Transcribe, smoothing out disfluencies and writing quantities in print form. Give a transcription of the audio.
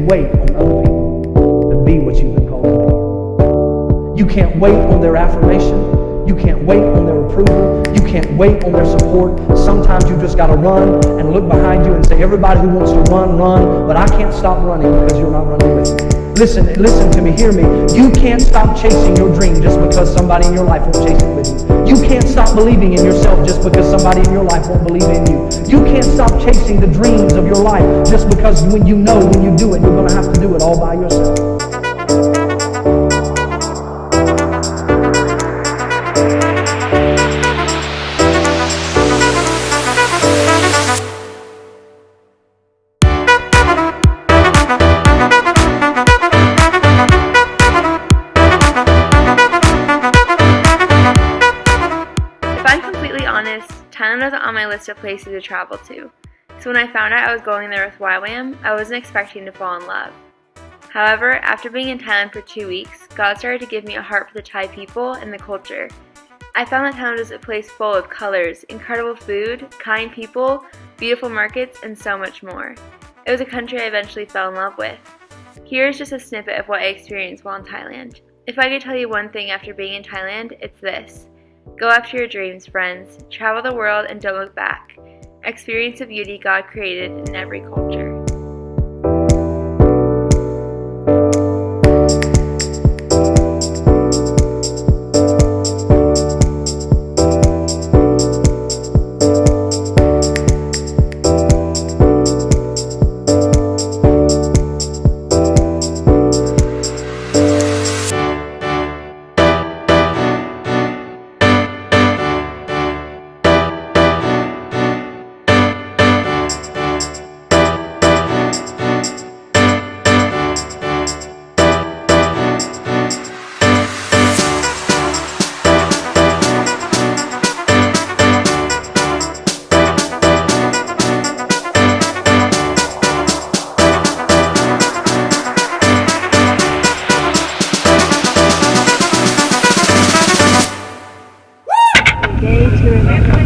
wait on other people to be what you've been called to be. You can't wait on their affirmation. You can't wait on their approval. You can't wait on their support. Sometimes you just got to run and look behind you and say, everybody who wants to run, run, but I can't stop running because you're not running with me. Listen to me, hear me. You can't stop chasing your dream just because somebody in your life won't chase it with you. You can't stop believing in yourself just because somebody in your life won't believe in you. You can't stop chasing the dreams of your life just because when you know when you do it, you're going to have to do it all by yourself. Honest, Thailand wasn't on my list of places to travel to, so when I found out I was going there with YWAM, I wasn't expecting to fall in love. However, after being in Thailand for 2 weeks, God started to give me a heart for the Thai people and the culture. I found that Thailand was a place full of colors, incredible food, kind people, beautiful markets, and so much more. It was a country I eventually fell in love with. Here is just a snippet of what I experienced while in Thailand. If I could tell you one thing after being in Thailand, it's this. Go after your dreams, friends. Travel the world and don't look back. Experience the beauty God created in every culture. Day to remember.